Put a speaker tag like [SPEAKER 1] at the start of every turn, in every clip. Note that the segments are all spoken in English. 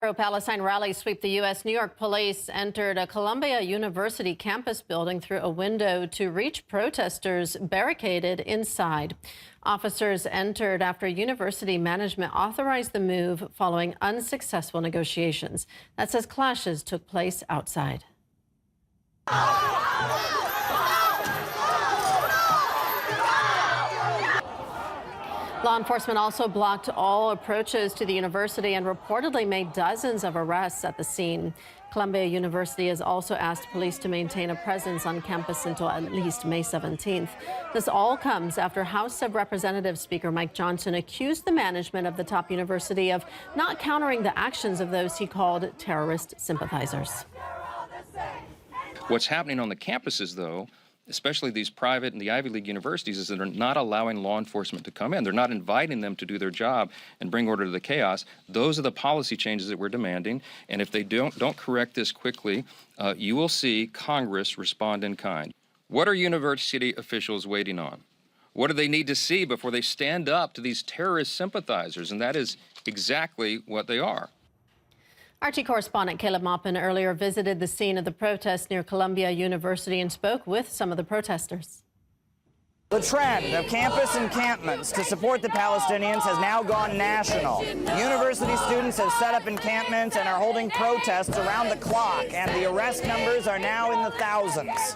[SPEAKER 1] Pro-Palestine rallies sweep the U.S. New York police entered a Columbia University campus building through a window to reach protesters barricaded inside. Officers entered after university management authorized the move following unsuccessful negotiations. That says clashes took place outside. Law enforcement also blocked all approaches to the university and reportedly made dozens of arrests at the scene. Columbia University has also asked police to maintain a presence on campus until at least May 17th. This all comes after House of Representatives Speaker Mike Johnson accused the management of the top university of not countering the actions of those he called terrorist sympathizers.
[SPEAKER 2] What's happening on the campuses, though, especially these private and the Ivy League universities, is that they're not allowing law enforcement to come in. They're not inviting them to do their job and bring order to the chaos. Those are the policy changes that we're demanding. And if they don't correct this quickly, you will see Congress respond in kind. What are university officials waiting on? What do they need to see before they stand up to these terrorist sympathizers? And that is exactly what they are.
[SPEAKER 1] RT correspondent Caleb Maupin earlier visited the scene of the protest near Columbia University and spoke with some of the protesters.
[SPEAKER 3] The trend of campus encampments to support the Palestinians has now gone national. University students have set up encampments and are holding protests around the clock, and the arrest numbers are now in the thousands.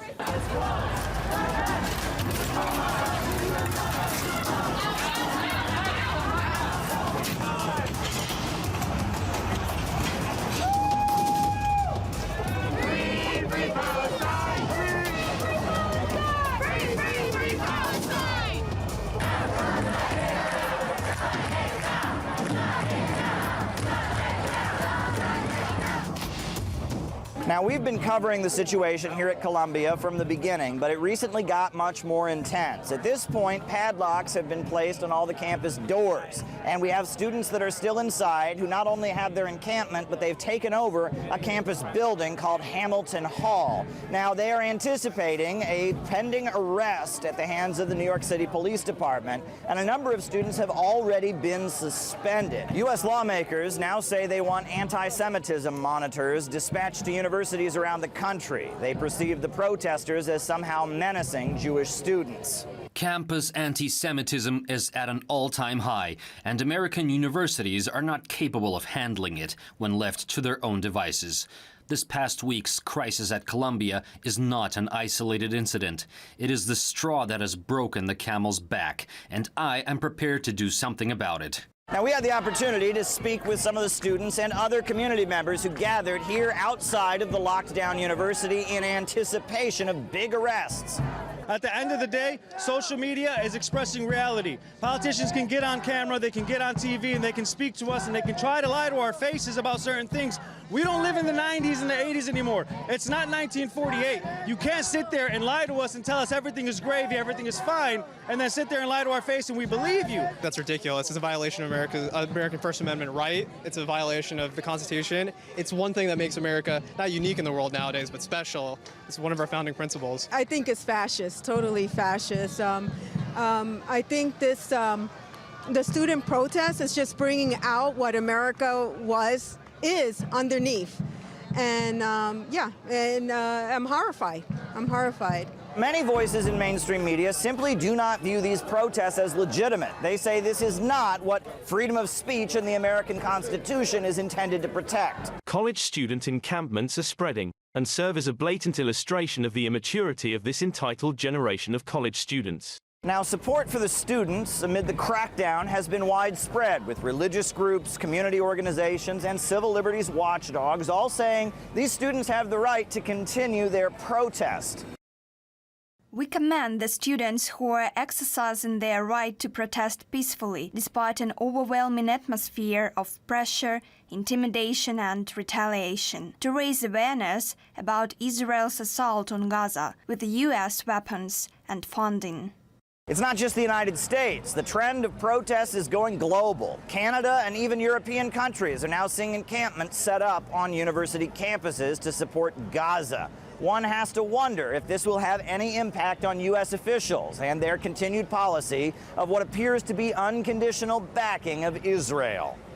[SPEAKER 3] Now, we've been covering the situation here at Columbia from the beginning, but it recently got much more intense. At this point, padlocks have been placed on all the campus doors, and we have students that are still inside who not only have their encampment, but they've taken over a campus building called Hamilton Hall. Now, they are anticipating a pending arrest at the hands of the New York City Police Department, and a number of students have already been suspended. U.S. lawmakers now say they want anti-Semitism monitors dispatched to universities around the country. They perceive the protesters as somehow menacing Jewish students.
[SPEAKER 4] Campus anti-Semitism is at an all-time high, and American universities are not capable of handling it when left to their own devices. This past week's crisis at Columbia is not an isolated incident. It is the straw that has broken the camel's back, and I am prepared to do something about it.
[SPEAKER 3] Now, we had the opportunity to speak with some of the students and other community members who gathered here outside of the locked down university in anticipation of big arrests.
[SPEAKER 5] At the end of the day, social media is expressing reality. Politicians can get on camera, they can get on TV, and they can speak to us, and they can try to lie to our faces about certain things. We don't live in the 90s and the 80s anymore. It's not 1948. You can't sit there and lie to us and tell us everything is gravy, everything is fine, and then sit there and lie to our face and we believe you.
[SPEAKER 6] That's ridiculous. It's a violation of American First Amendment right. It's a violation of the Constitution. It's one thing that makes America not unique in the world nowadays, but special. It's one of our founding principles.
[SPEAKER 7] I think it's fascist, totally fascist. I think this, the student protest is just bringing out what America is underneath. And I'm horrified. I'm horrified.
[SPEAKER 3] Many voices in mainstream media simply do not view these protests as legitimate. They say this is not what freedom of speech and the American Constitution is intended to protect.
[SPEAKER 8] College student encampments are spreading and serve as a blatant illustration of the immaturity of this entitled generation of college students.
[SPEAKER 3] Now, support for the students amid the crackdown has been widespread, with religious groups, community organizations, and civil liberties watchdogs all saying these students have the right to continue their protest.
[SPEAKER 9] We commend the students who are exercising their right to protest peacefully, despite an overwhelming atmosphere of pressure, intimidation, and retaliation, to raise awareness about Israel's assault on Gaza with the U.S. weapons and funding.
[SPEAKER 3] It's not just the United States. The trend of protests is going global. Canada and even European countries are now seeing encampments set up on university campuses to support Gaza. One has to wonder if this will have any impact on U.S. officials and their continued policy of what appears to be unconditional backing of Israel.